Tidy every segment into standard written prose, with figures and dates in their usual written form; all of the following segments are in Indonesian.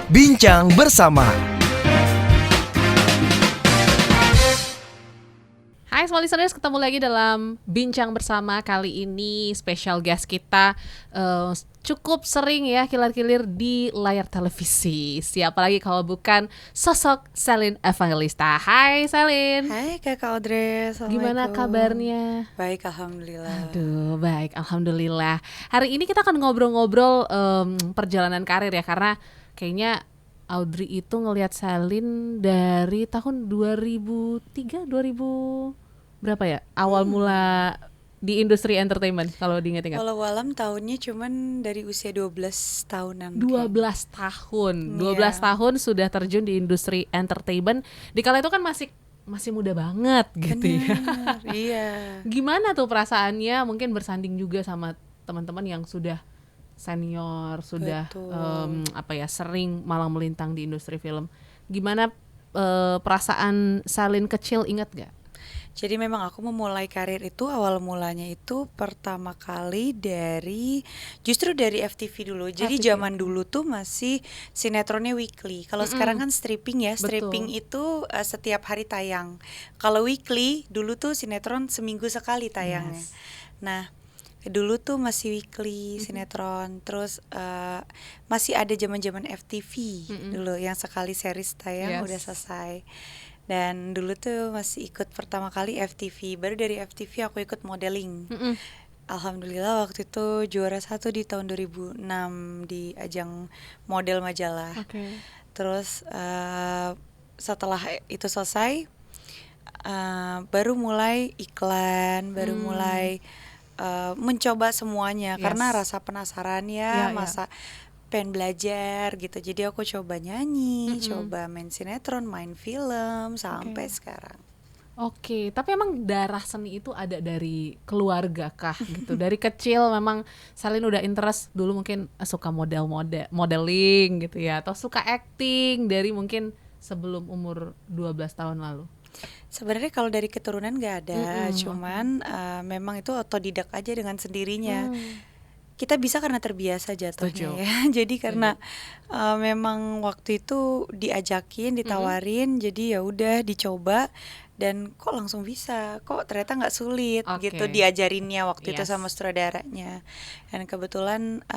Bincang bersama. Hai Small Listeners, ketemu lagi dalam Bincang Bersama. Kali ini special guest kita cukup sering ya kilar-kilir di layar televisi. Siapa lagi kalau bukan sosok Selin Evangelista. Hai Selin. Hai Kakak Audrey, Gimana Assalamualaikum. kabarnya? Baik, Alhamdulillah. Aduh, baik, Alhamdulillah. Hari ini kita akan ngobrol-ngobrol perjalanan karir ya, karena kayaknya Audrey itu ngelihat Selin dari tahun 2003, 2000 berapa ya? Awal mula di industri entertainment kalau diingat-ingat. Walau alam tahunnya cuman dari usia 12 tahunan. 12 tahun. 12 Iya. tahun sudah terjun di industri entertainment. Di kala itu kan masih muda banget gitu ya. Benar, iya. Gimana tuh perasaannya mungkin bersanding juga sama teman-teman yang sudah senior, sudah Betul. sering malang melintang di industri film. Gimana perasaan Selin kecil, ingat gak? Jadi memang aku memulai karir itu awal mulanya itu pertama kali justru dari FTV dulu. Jadi FTV. zaman dulu tuh masih sinetronnya weekly. Kalau sekarang kan stripping ya. Betul. Stripping itu setiap hari tayang. Kalau weekly dulu tuh sinetron seminggu sekali tayangnya. Yes. Nah, dulu tuh masih weekly sinetron. Terus masih ada zaman-zaman FTV dulu yang sekali series tayang Yes. udah selesai. Dan dulu tuh masih ikut pertama kali FTV. Baru dari FTV aku ikut modeling. Alhamdulillah waktu itu juara 1 di tahun 2006 di ajang model majalah. Oke. Terus setelah itu selesai, baru mulai iklan, baru mulai mencoba semuanya. Yes. Karena rasa penasaran Ya, masa pengen belajar gitu. Jadi aku coba nyanyi, coba main sinetron, main film sampai sekarang. Oke, tapi emang darah seni itu ada dari keluarga kah gitu? Dari kecil memang Selin udah interest dulu, mungkin suka modeling gitu ya, atau suka acting dari mungkin sebelum umur 12 tahun lalu? Sebenarnya kalau dari keturunan nggak ada, cuman memang itu otodidak aja dengan sendirinya. Kita bisa karena terbiasa jatuhnya. Setuju. Ya. Jadi karena memang waktu itu diajakin, ditawarin, jadi ya udah dicoba dan kok langsung bisa, kok ternyata nggak sulit Oke. gitu diajarinnya waktu itu Yes. sama sutradaranya. Dan kebetulan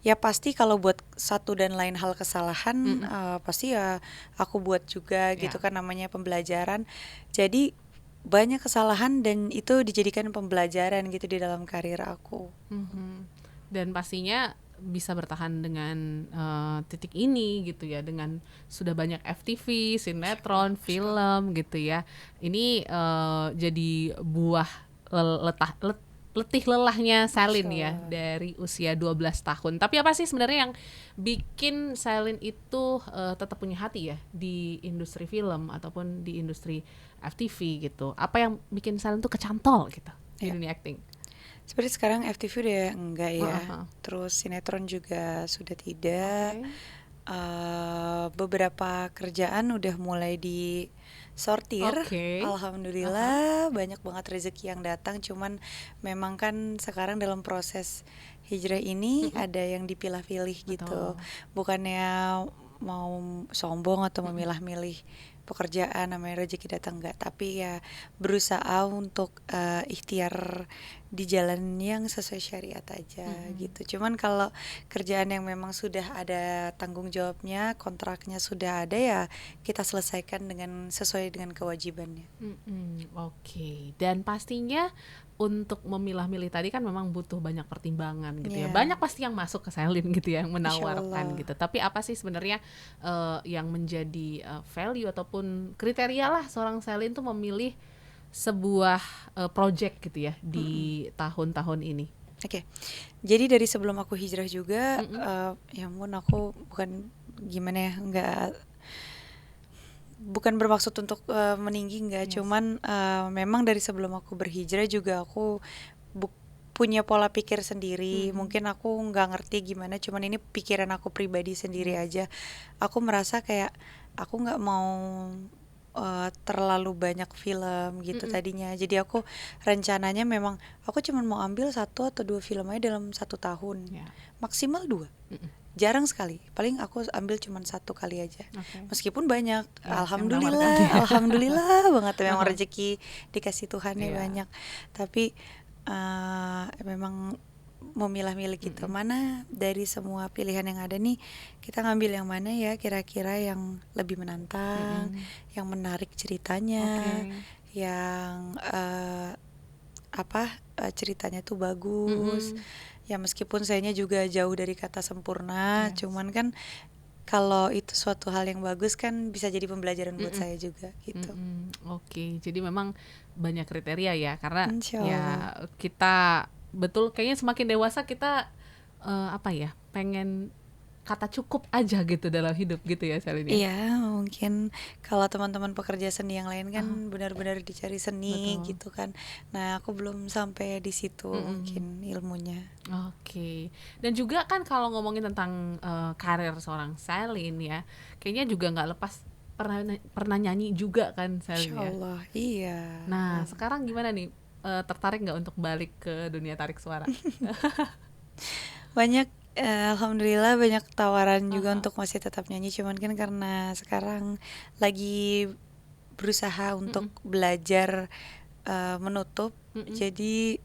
ya pasti kalau buat satu dan lain hal kesalahan pasti ya aku buat juga gitu kan, namanya pembelajaran. Jadi banyak kesalahan dan itu dijadikan pembelajaran gitu di dalam karir aku. Dan pastinya bisa bertahan dengan titik ini gitu ya, dengan sudah banyak FTV, sinetron, film gitu ya. Ini jadi buah letih lelahnya Selin ya dari usia 12 tahun. Tapi apa sih sebenarnya yang bikin Selin itu tetap punya hati ya di industri film ataupun di industri FTV gitu? Apa yang bikin Selin tuh kecantol gitu di dunia acting? Seperti sekarang FTV udah enggak ya, terus sinetron juga sudah tidak. Beberapa kerjaan udah mulai disortir. Oke. Alhamdulillah banyak banget rezeki yang datang. Cuman memang kan sekarang dalam proses hijrah ini ada yang dipilah-pilih gitu. Bukannya mau sombong atau memilah-milih pekerjaan, namanya rezeki datang enggak, tapi ya berusaha untuk ikhtiar di jalan yang sesuai syariat aja gitu. Cuman kalau kerjaan yang memang sudah ada tanggung jawabnya, kontraknya sudah ada, ya kita selesaikan dengan sesuai dengan kewajibannya. Oke. Dan pastinya untuk memilah-milih tadi kan memang butuh banyak pertimbangan gitu ya. Iya. Banyak pasti yang masuk ke Selin gitu ya, yang menawarkan Insyaallah. gitu. Tapi apa sih sebenarnya yang menjadi value ataupun kriteria lah seorang Selin tuh memilih sebuah project gitu ya di tahun-tahun ini? Oke. Jadi dari sebelum aku hijrah juga, ya ampun, aku bukan bermaksud untuk meninggi, enggak. Yes. Cuman memang dari sebelum aku berhijrah juga aku punya pola pikir sendiri. Mungkin aku nggak ngerti gimana, cuman ini pikiran aku pribadi sendiri aja. Aku merasa kayak aku nggak mau terlalu banyak film gitu tadinya. Jadi aku rencananya memang aku cuma mau ambil 1 atau 2 film aja dalam 1 tahun, maksimal 2. jarang sekali. Paling aku ambil cuman 1 kali aja. Oke. Meskipun banyak, Ya, yang menawarkan ya. alhamdulillah banget memang Aha. rezeki dikasih Tuhannya Iya. banyak. Tapi memang memilah-milih gitu. Mana dari semua pilihan yang ada nih, kita ngambil yang mana ya kira-kira yang lebih menantang, yang menarik ceritanya, Oke. yang ceritanya tuh bagus. Ya meskipun sayanya juga jauh dari kata sempurna, Yes. cuman kan kalau itu suatu hal yang bagus kan bisa jadi pembelajaran buat saya juga gitu. Oke, jadi memang banyak kriteria ya, karena Insya ya Allah. kita betul kayaknya semakin dewasa kita pengen kata cukup aja gitu dalam hidup gitu ya Selin ya. Iya, mungkin kalau teman-teman pekerja seni yang lain kan Aha. benar-benar dicari seni Betul. gitu kan. Nah, aku belum sampai di situ mungkin ilmunya. Oke. Dan juga kan kalau ngomongin tentang karir seorang Selin ya, kayaknya juga nggak lepas pernah nyanyi juga kan Selin Insya ya. Allah, iya. Nah, sekarang gimana nih? Tertarik nggak untuk balik ke dunia tarik suara? Banyak, alhamdulillah banyak tawaran juga Aha. untuk masih tetap nyanyi, cuman kan karena sekarang lagi berusaha untuk belajar menutup, jadi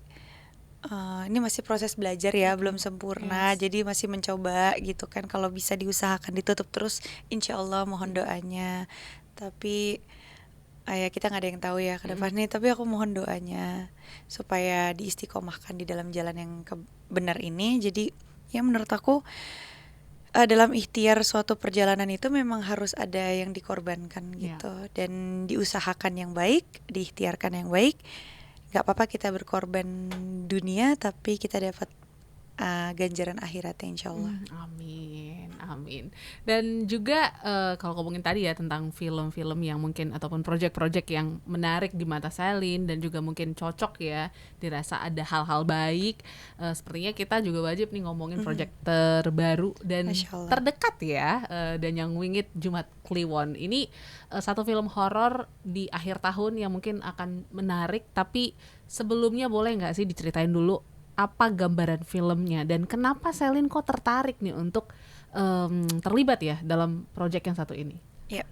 ini masih proses belajar ya, belum sempurna, Yes. jadi masih mencoba gitu kan. Kalau bisa diusahakan ditutup terus, insya Allah mohon doanya. Tapi ya kita nggak ada yang tahu ya ke depan nih. Tapi aku mohon doanya supaya diistiqomahkan di dalam jalan yang benar ini. Jadi ya menurut aku dalam ikhtiar suatu perjalanan itu memang harus ada yang dikorbankan gitu, dan diusahakan yang baik, diikhtiarkan yang baik. Gak apa-apa kita berkorban dunia, tapi kita dapat ganjaran akhiratnya insya Allah. Amin, amin. Dan juga kalau ngomongin tadi ya tentang film-film yang mungkin ataupun project-project yang menarik di mata Selin dan juga mungkin cocok ya, dirasa ada hal-hal baik, sepertinya kita juga wajib nih ngomongin project terbaru dan Masya Allah. terdekat ya, dan yang Wingit Jumat Kliwon. Ini satu film horor di akhir tahun yang mungkin akan menarik, tapi sebelumnya boleh nggak sih diceritain dulu apa gambaran filmnya dan kenapa Selin kok tertarik nih untuk terlibat ya dalam proyek yang satu ini? Ya,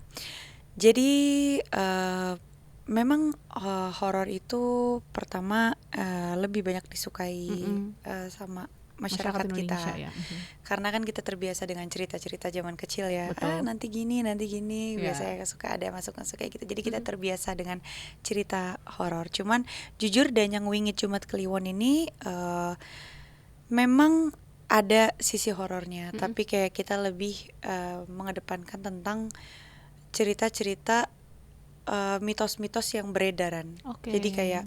jadi memang horor itu pertama lebih banyak disukai sama masyarakat kita, Indonesia ya. karena kan kita terbiasa dengan cerita-cerita zaman kecil ya. Betul. Nanti gini biasanya suka ada masuk kayak gitu, jadi kita terbiasa dengan cerita horor. Cuman jujur Danyang Wingit Jumat Kliwon ini memang ada sisi horornya, tapi kayak kita lebih mengedepankan tentang cerita-cerita mitos-mitos yang beredaran. Jadi kayak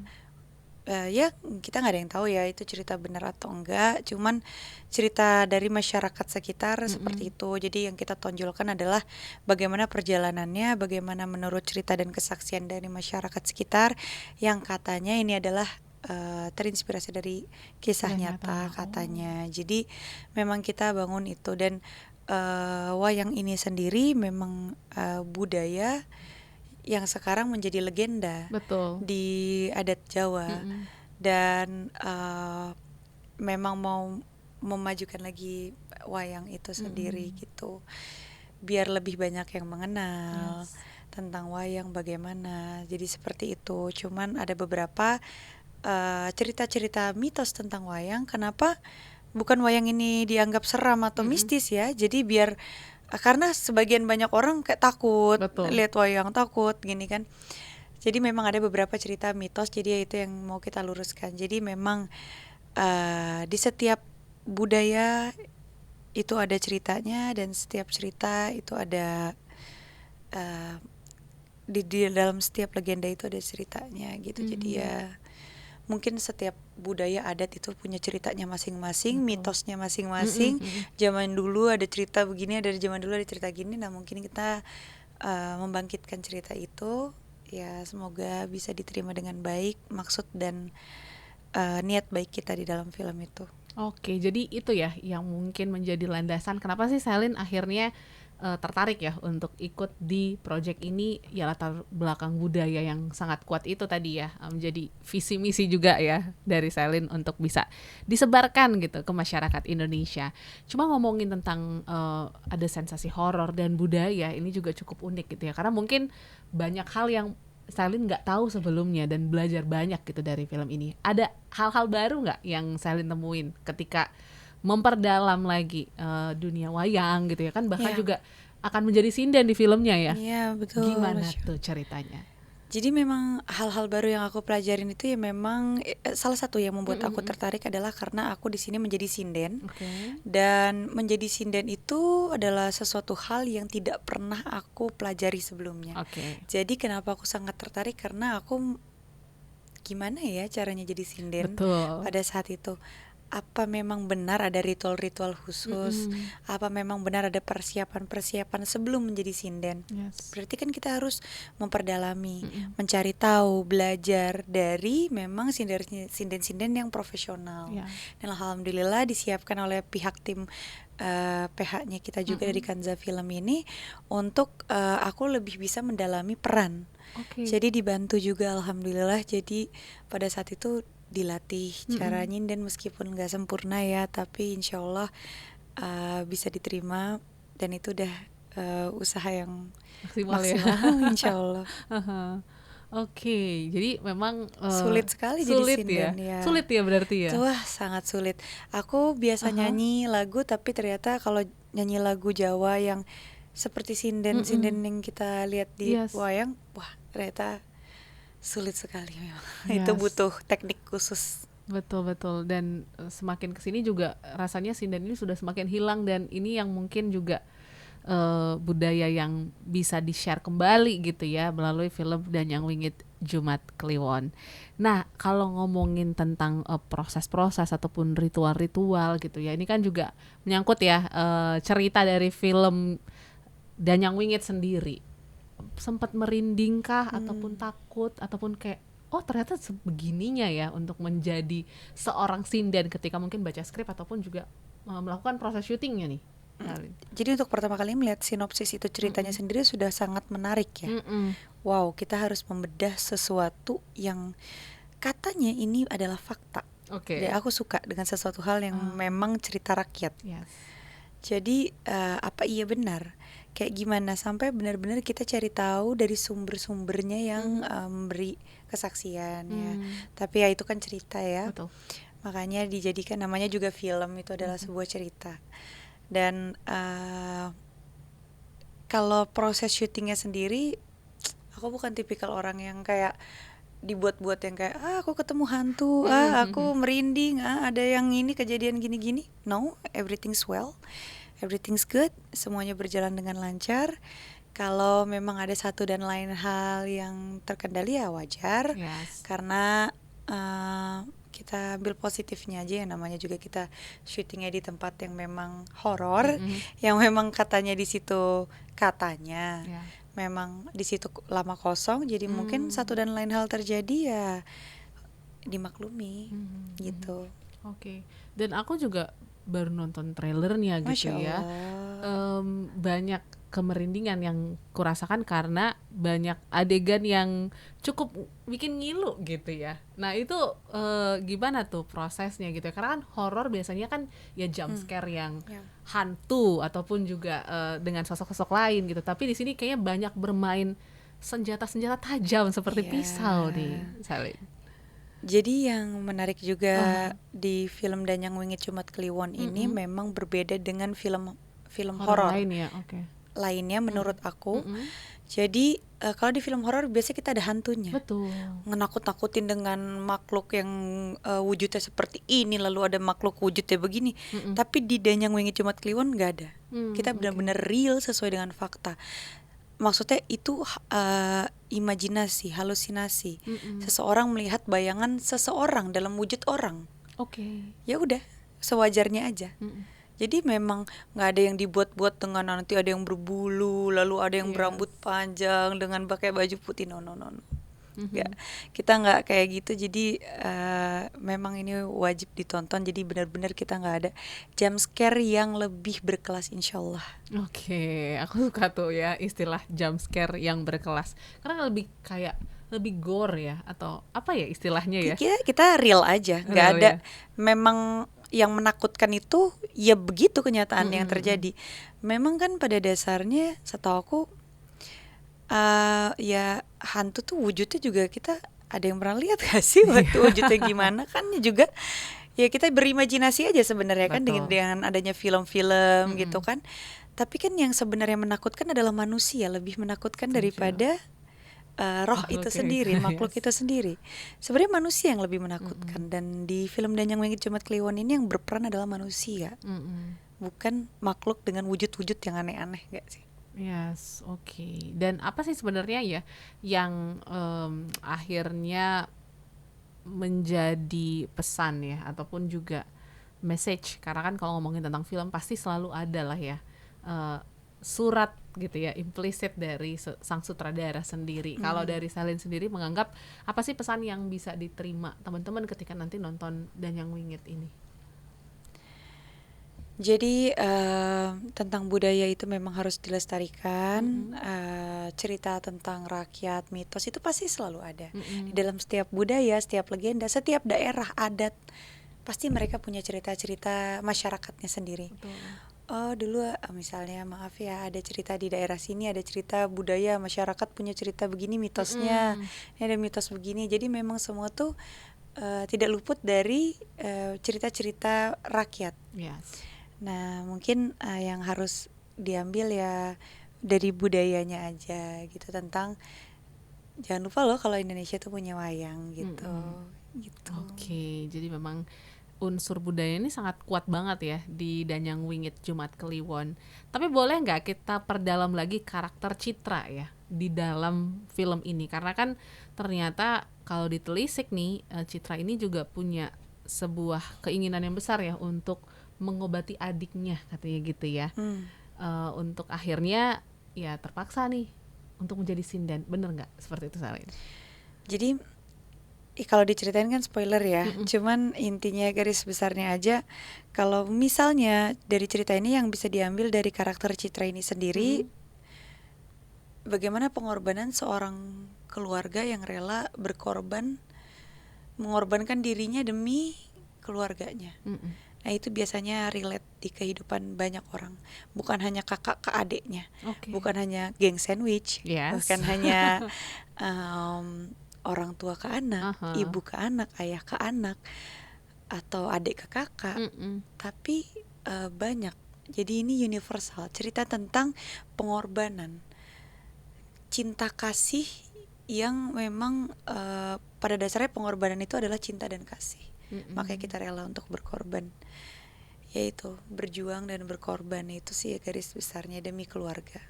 ya kita nggak ada yang tahu ya itu cerita benar atau enggak, cuman cerita dari masyarakat sekitar seperti itu. Jadi yang kita tonjolkan adalah bagaimana perjalanannya, bagaimana menurut cerita dan kesaksian dari masyarakat sekitar yang katanya ini adalah terinspirasi dari kisah nyata katanya. Jadi memang kita bangun itu, dan wayang ini sendiri memang budaya yang sekarang menjadi legenda. Betul. Di adat Jawa. Dan memang mau memajukan lagi wayang itu sendiri gitu, biar lebih banyak yang mengenal tentang wayang bagaimana. Jadi seperti itu. Cuman ada beberapa cerita-cerita mitos tentang wayang. Kenapa bukan wayang ini dianggap seram atau mistis ya? Jadi biar karena sebagian banyak orang kayak takut lihat wayang, takut gini kan. Jadi memang ada beberapa cerita mitos, jadi itu yang mau kita luruskan. Jadi memang di setiap budaya itu ada ceritanya, dan setiap cerita itu ada di dalam setiap legenda itu ada ceritanya gitu. Jadi ya mungkin setiap budaya adat itu punya ceritanya masing-masing, mitosnya masing-masing. Zaman dulu ada cerita begini, dari zaman dulu ada cerita gini. Nah mungkin kita membangkitkan cerita itu. Ya semoga bisa diterima dengan baik maksud dan niat baik kita di dalam film itu. Oke, jadi itu ya yang mungkin menjadi landasan kenapa sih Selin akhirnya tertarik ya untuk ikut di project ini ya latar belakang budaya yang sangat kuat itu tadi ya, menjadi visi misi juga ya dari Selin untuk bisa disebarkan gitu ke masyarakat Indonesia. Cuma ngomongin tentang ada sensasi horor dan budaya ini juga cukup unik gitu ya, karena mungkin banyak hal yang Selin nggak tahu sebelumnya dan belajar banyak gitu dari film ini. Ada hal-hal baru nggak yang Selin temuin ketika memperdalam lagi dunia wayang gitu ya kan, bahkan Ya, juga akan menjadi sinden di filmnya ya. iya betul. Gimana tuh ceritanya? Jadi memang hal-hal baru yang aku pelajarin itu ya memang salah satu yang membuat aku tertarik adalah karena aku di sini menjadi sinden. Oke. Dan menjadi sinden itu adalah sesuatu hal yang tidak pernah aku pelajari sebelumnya. Oke. Jadi kenapa aku sangat tertarik karena aku gimana ya caranya jadi sinden Betul. pada saat itu. Apa memang benar ada ritual-ritual khusus? Apa memang benar ada persiapan-persiapan sebelum menjadi sinden? Yes. Berarti kan kita harus memperdalami, mencari tahu, belajar dari memang sinden-sinden yang profesional. Ya. Dan alhamdulillah disiapkan oleh pihak tim PH-nya kita juga dari Kanza Film ini untuk aku lebih bisa mendalami peran. Oke. Jadi dibantu juga alhamdulillah. Jadi pada saat itu dilatih cara nyinden meskipun nggak sempurna ya, tapi insya Allah bisa diterima dan itu udah usaha yang Maksimal ya. maksimal insya Allah. Oke, jadi memang Sulit sekali jadi sulit sinden ya. ya. Sulit ya berarti ya. Wah sangat sulit. Aku biasa nyanyi lagu tapi ternyata kalau nyanyi lagu Jawa yang seperti sinden-sinden yang kita lihat di Yes. wayang, wah ternyata sulit sekali memang. Yes. Itu butuh teknik khusus. Betul dan semakin kesini juga rasanya sinden ini sudah semakin hilang, dan ini yang mungkin juga budaya yang bisa di-share kembali gitu ya melalui film Danyang Wingit Jumat Kliwon. Nah, kalau ngomongin tentang proses-proses ataupun ritual-ritual gitu ya, ini kan juga menyangkut ya cerita dari film Danyang Wingit sendiri. Sempat merindingkah ataupun takut ataupun kayak oh ternyata sebegininya ya untuk menjadi seorang sinden ketika mungkin baca skrip ataupun juga melakukan proses syutingnya nih. Jadi untuk pertama kali melihat sinopsis itu ceritanya sendiri sudah sangat menarik ya. Wow, kita harus membedah sesuatu yang katanya ini adalah fakta. Oke. Jadi aku suka dengan sesuatu hal yang memang cerita rakyat. Yes. Jadi apa iya benar? Kayak gimana sampai benar-benar kita cari tahu dari sumber-sumbernya yang memberi kesaksian ya. Tapi ya itu kan cerita ya. Betul. Makanya dijadikan namanya juga film, itu adalah sebuah cerita. Dan kalau proses syutingnya sendiri, aku bukan tipikal orang yang kayak dibuat-buat yang kayak aku ketemu hantu, aku merinding, ada yang ini kejadian gini-gini. No, everything's well, everything's good, semuanya berjalan dengan lancar. Kalau memang ada satu dan lain hal yang terkendali ya wajar. Yes. Karena kita ambil positifnya aja, yang namanya juga kita syutingnya di tempat yang memang horor, yang memang katanya di situ katanya memang di situ lama kosong, jadi mungkin satu dan lain hal terjadi ya dimaklumi gitu. Oke. Dan aku juga baru nonton trailernya gitu Masya ya. Allah. Banyak kemerindingan yang kurasakan karena banyak adegan yang cukup bikin ngilu gitu ya. Nah itu gimana tuh prosesnya gitu ya? Karena kan horor biasanya kan ya jump scare yang hantu ataupun juga dengan sosok-sosok lain gitu. Tapi di sini kayaknya banyak bermain senjata-senjata tajam seperti pisau nih, Selin. Jadi yang menarik juga di film Danyang Wingit Jumat Kliwon ini memang berbeda dengan film horor lain ya. Oke. lainnya menurut aku. Jadi kalau di film horor biasanya kita ada hantunya. Betul. Ngenakut-nakutin dengan makhluk yang wujudnya seperti ini, lalu ada makhluk wujudnya begini. Tapi di Danyang Wingit Jumat Kliwon nggak ada. Kita benar-benar real sesuai dengan fakta. Maksudnya itu imajinasi, halusinasi. Seseorang melihat bayangan seseorang dalam wujud orang. Oke. Ya udah, sewajarnya aja. Jadi memang nggak ada yang dibuat-buat dengan nanti ada yang berbulu, lalu ada yang berambut panjang dengan pakai baju putih. No. Nggak, kita nggak kayak gitu. Jadi memang ini wajib ditonton. Jadi benar-benar kita nggak ada jump scare yang lebih berkelas, insya Allah. Oke, aku suka tuh ya istilah jump scare yang berkelas. Karena lebih kayak lebih gore ya atau apa ya istilahnya ya? Kita real aja, nggak Real ada. ya. Memang yang menakutkan itu ya begitu kenyataan yang terjadi. Memang kan pada dasarnya setahu aku ya hantu tuh wujudnya juga kita ada yang pernah lihat gak sih waktu wujudnya gimana kan juga ya kita berimajinasi aja sebenarnya kan Betul. dengan adanya film-film gitu kan. Tapi kan yang sebenarnya menakutkan adalah manusia, lebih menakutkan Setuju. daripada roh Makhluk itu ya. sendiri, makhluk Yes. itu sendiri. Sebenarnya manusia yang lebih menakutkan. Dan di film Danyang Wingit Jumat Kliwon ini yang berperan adalah manusia, bukan makhluk dengan wujud-wujud yang aneh-aneh, gak sih? Yes, oke. Dan apa sih sebenarnya ya yang akhirnya menjadi pesan ya ataupun juga message, karena kan kalau ngomongin tentang film pasti selalu ada lah ya surat gitu ya implisit dari sang sutradara sendiri. Kalau dari Selin sendiri menganggap apa sih pesan yang bisa diterima teman-teman ketika nanti nonton Danyang Wingit ini? Jadi tentang budaya itu memang harus dilestarikan. Cerita tentang rakyat, mitos itu pasti selalu ada. Di dalam setiap budaya, setiap legenda, setiap daerah adat pasti mereka punya cerita-cerita masyarakatnya sendiri. Betul. Oh dulu misalnya maaf ya ada cerita di daerah sini, ada cerita budaya masyarakat punya cerita begini mitosnya, ini ada mitos begini. Jadi memang semua tuh tidak luput dari cerita-cerita rakyat. Yes. Nah mungkin yang harus diambil ya dari budayanya aja gitu, tentang jangan lupa loh kalau Indonesia tuh punya wayang gitu. Gitu. Oke, jadi memang unsur budaya ini sangat kuat banget ya di Danyang Wingit Jumat Kliwon. Tapi boleh nggak kita perdalam lagi karakter Citra ya di dalam film ini? Karena kan ternyata kalau ditelisik nih Citra ini juga punya sebuah keinginan yang besar ya untuk mengobati adiknya katanya gitu ya. Untuk akhirnya ya terpaksa nih untuk menjadi sinden. Bener nggak seperti itu Salin? Jadi kalau diceritain kan spoiler ya, cuman intinya garis besarnya aja, kalau misalnya dari cerita ini yang bisa diambil dari karakter Citra ini sendiri, bagaimana pengorbanan seorang keluarga yang rela berkorban, mengorbankan dirinya demi keluarganya. Nah itu biasanya relate di kehidupan banyak orang, bukan hanya kakak ke adiknya, bukan hanya geng sandwich, bukan hanya orang tua ke anak, ibu ke anak, ayah ke anak, atau adik ke kakak, tapi banyak. Jadi ini universal, cerita tentang pengorbanan, cinta kasih yang memang pada dasarnya pengorbanan itu adalah cinta dan kasih. Makanya kita rela untuk berkorban, yaitu berjuang dan berkorban, itu sih garis besarnya demi keluarga.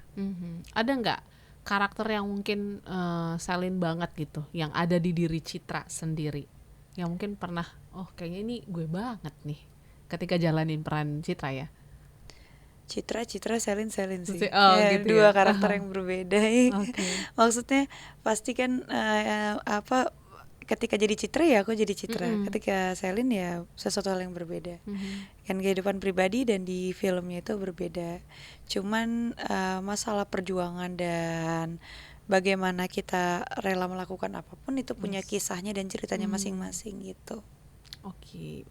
Ada nggak karakter yang mungkin Selin banget gitu, yang ada di diri Citra sendiri, yang mungkin pernah, oh kayaknya ini gue banget nih ketika jalanin peran Citra ya? Citra, Selin sih. Gitu dua ya? karakter yang berbeda. Maksudnya pasti kan ketika jadi Citra ya aku jadi Citra, ketika Selin ya sesuatu hal yang berbeda. Kan kehidupan pribadi dan di filmnya itu berbeda. Cuman masalah perjuangan dan bagaimana kita rela melakukan apapun itu punya kisahnya dan ceritanya masing-masing gitu. Oke.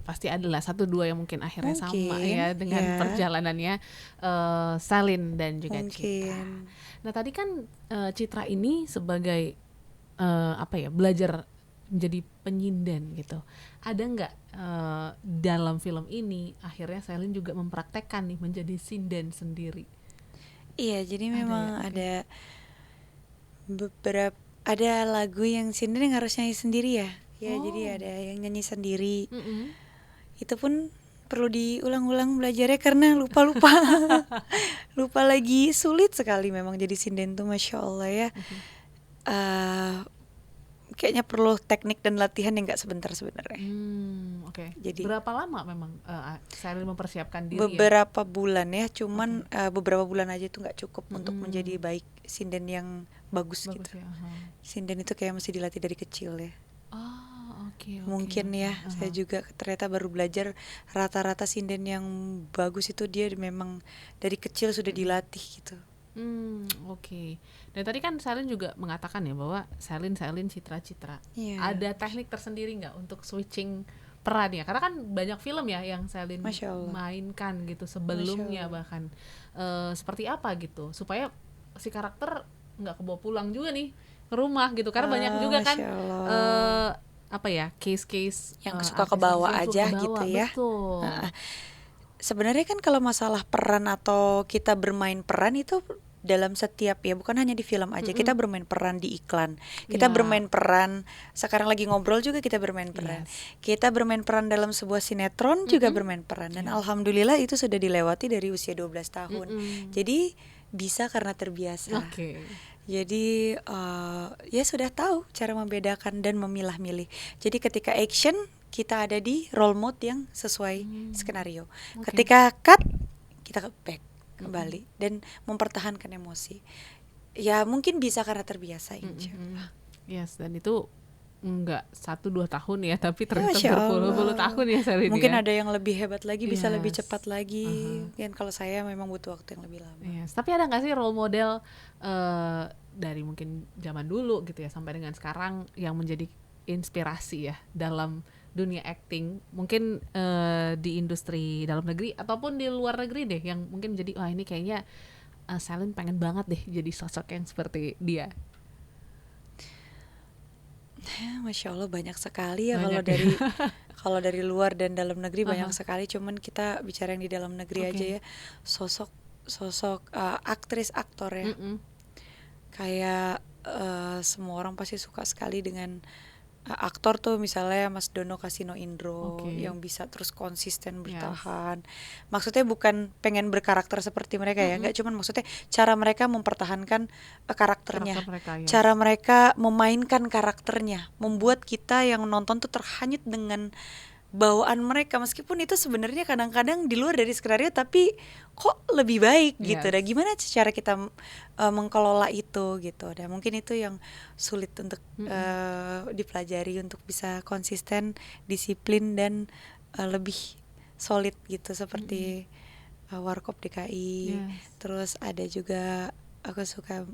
Pasti adalah 1-2 yang mungkin akhirnya sama ya dengan perjalanannya Selin dan juga Citra. Nah tadi kan Citra ini sebagai belajar menjadi penyinden gitu. Ada nggak dalam film ini akhirnya Selin juga mempraktekkan nih menjadi sinden sendiri? Iya, jadi memang ada beberapa, ada lagu yang sinden yang harus nyanyi sendiri ya. Ya jadi ada yang nyanyi sendiri. Itu pun perlu diulang-ulang belajarnya karena lupa lupa lagi, sulit sekali memang jadi sinden tuh, masya Allah ya. kayaknya perlu teknik dan latihan yang nggak sebentar sebenarnya. Oke. Jadi Berapa lama memang Selin mempersiapkan diri ya? beberapa bulan ya, cuman Oke. beberapa bulan aja itu nggak cukup untuk menjadi baik sinden yang bagus Bagus gitu. ya. Sinden itu kayak mesti dilatih dari kecil ya. Oh, oke. Mungkin ya, saya juga ternyata baru belajar rata-rata sinden yang bagus itu dia memang dari kecil sudah dilatih gitu. Oke. Dan tadi kan Selin juga mengatakan ya bahwa Selin citra-citra. Iya. Ada teknik tersendiri nggak untuk switching peran ya? Karena kan banyak film ya yang Selin Masya Allah. mainkan gitu Masya sebelumnya Allah. bahkan. Seperti apa gitu supaya si karakter nggak kebawa pulang juga nih ke rumah gitu. Karena banyak juga kan Masya Allah. apa ya case-case Yang suka artis kebawa yang aja suka gitu kebawa, ya. betul. Sebenarnya kan kalau masalah peran atau kita bermain peran itu dalam setiap ya, bukan hanya di film aja, kita bermain peran di iklan, kita Ya. bermain peran sekarang lagi ngobrol juga kita bermain peran, kita bermain peran dalam sebuah sinetron juga bermain peran, dan alhamdulillah itu sudah dilewati dari usia 12 tahun. Jadi bisa karena terbiasa. Oke. Jadi ya sudah tahu cara membedakan dan memilah-milih. Jadi ketika action kita ada di role mode yang sesuai skenario. Ketika cut kita back kembali dan mempertahankan emosi. Ya mungkin bisa karena terbiasa, insya Allah. Yes, dan itu enggak 1-2 tahun ya, tapi ternyata Masya berpuluh-puluh Allah. tahun ya Selin Mungkin ya. ada yang lebih hebat lagi, bisa lebih Yes. cepat lagi. Mungkin kalau saya memang butuh waktu yang lebih lama. Yes. Tapi ada nggak sih role model dari mungkin zaman dulu gitu ya sampai dengan sekarang yang menjadi inspirasi ya dalam dunia acting, mungkin di industri dalam negeri ataupun di luar negeri deh, yang mungkin jadi wah ini kayaknya Selin pengen banget deh jadi sosok yang seperti dia. Masya Allah banyak sekali ya, Banyak kalau dari luar dan dalam negeri banyak sekali. Cuman kita bicara yang di dalam negeri aja ya, sosok aktris aktor ya. Kayak semua orang pasti suka sekali dengan aktor tuh, misalnya Mas Dono Kasino Indro yang bisa terus konsisten bertahan. Maksudnya bukan pengen berkarakter seperti mereka ya, nggak, cuman maksudnya cara mereka mempertahankan karakternya, cara mereka memainkan karakternya, membuat kita yang nonton tuh terhanyut dengan bawaan mereka, meskipun itu sebenarnya kadang-kadang di luar dari skenario tapi kok lebih baik gitu. Dan gimana cara kita mengelola itu gitu. Dan mungkin itu yang sulit untuk dipelajari untuk bisa konsisten, disiplin dan lebih solid gitu, seperti Warkop DKI. Terus ada juga aku suka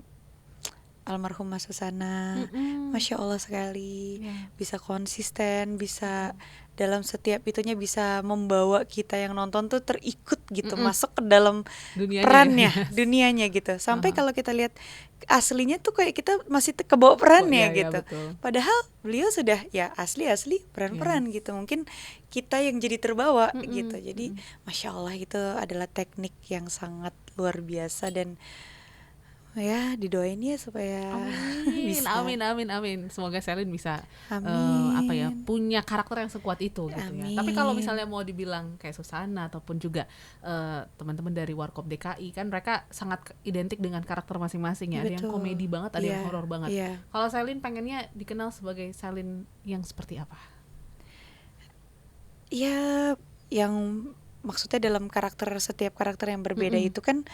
almarhum Mas Susana. Masya Allah sekali, bisa konsisten, bisa dalam setiap itunya bisa membawa kita yang nonton tuh terikut gitu, masuk ke dalam perannya, dunianya gitu. Sampai kalau kita lihat aslinya tuh kayak kita masih kebawa perannya gitu. Padahal beliau sudah ya asli peran-peran gitu. Mungkin kita yang jadi terbawa gitu. Jadi Masya Allah, itu adalah teknik yang sangat luar biasa, dan ya didoain ya supaya bisa. Amin. Semoga Selin bisa punya karakter yang sekuat itu gitu ya. Tapi kalau misalnya mau dibilang kayak Susana ataupun juga teman-teman dari Warkop DKI, kan mereka sangat identik dengan karakter masing-masing ya. Ada yang komedi banget, ada yang horor banget. Kalau Selin pengennya dikenal sebagai Selin yang seperti apa? Ya, yang maksudnya dalam setiap karakter yang berbeda itu kan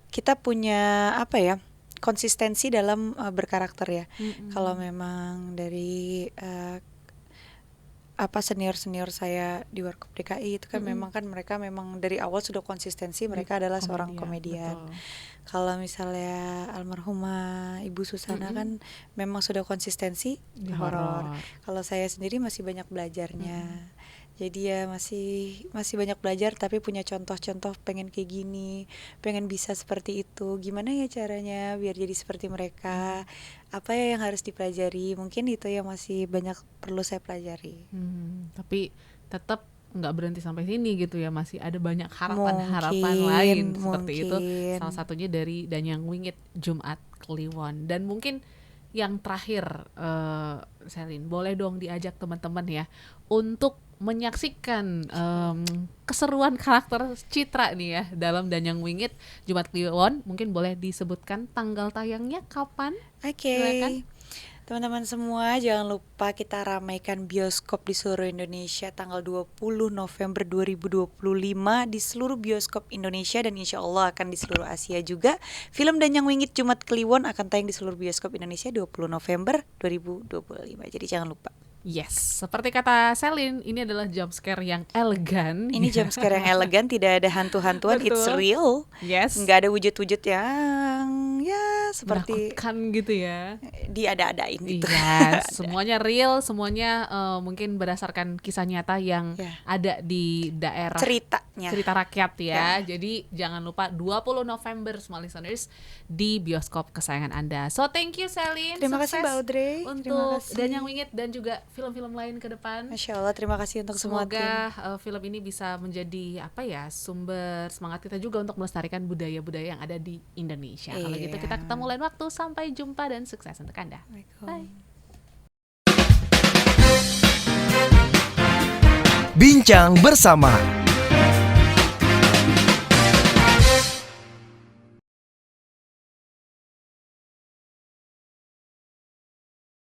kita punya konsistensi dalam berkarakter ya. Kalau memang dari senior saya di Warkop DKI itu kan memang kan mereka memang dari awal sudah konsistensi, mereka adalah seorang komedian. Kalau misalnya almarhumah Ibu Susana kan memang sudah konsistensi di horor. Kalau saya sendiri masih banyak belajarnya. Jadi ya masih banyak belajar, tapi punya contoh-contoh pengen kayak gini, pengen bisa seperti itu. Gimana ya caranya biar jadi seperti mereka? Apa ya yang harus dipelajari? Mungkin itu yang masih banyak perlu saya pelajari. Tapi tetap nggak berhenti sampai sini gitu ya, masih ada banyak harapan lain seperti itu. Salah satunya dari Danyang Wingit Jumat Kliwon. Dan mungkin yang terakhir, Selin, boleh dong diajak teman-teman ya untuk menyaksikan keseruan karakter Citra nih ya dalam Danyang Wingit Jumat Kliwon. Mungkin boleh disebutkan tanggal tayangnya kapan? Oke. Teman-teman semua, jangan lupa kita ramaikan bioskop di seluruh Indonesia tanggal 20 November 2025 di seluruh bioskop Indonesia dan insya Allah akan di seluruh Asia juga. Film Danyang Wingit Jumat Kliwon akan tayang di seluruh bioskop Indonesia 20 November 2025. Jadi jangan lupa. Yes, seperti kata Selin, ini adalah jump scare yang elegan. Ini jump scare yang elegan, tidak ada hantu-hantuan, it's Betul. real. Yes. Nggak ada wujud-wujud yang ya seperti Menakutkan gitu ya. diada-adain gitu. Iya, semuanya real, semuanya mungkin berdasarkan kisah nyata yang Ya. ada di daerah Ceritanya. cerita rakyat ya. Jadi jangan lupa 20 November semua listeners di bioskop kesayangan Anda. So thank you Selin. Terima kasih Sukses Mbak Audrey. Terima untuk kasih. Danyang Wingit dan juga film-film lain ke depan. Masya Allah, terima kasih untuk semua tim. Semoga film ini bisa menjadi apa ya, sumber semangat kita juga untuk melestarikan budaya-budaya yang ada di Indonesia. Kalau gitu Iya. kita ketemu lain waktu. Sampai jumpa dan sukses untuk Anda. Bye. Bincang bersama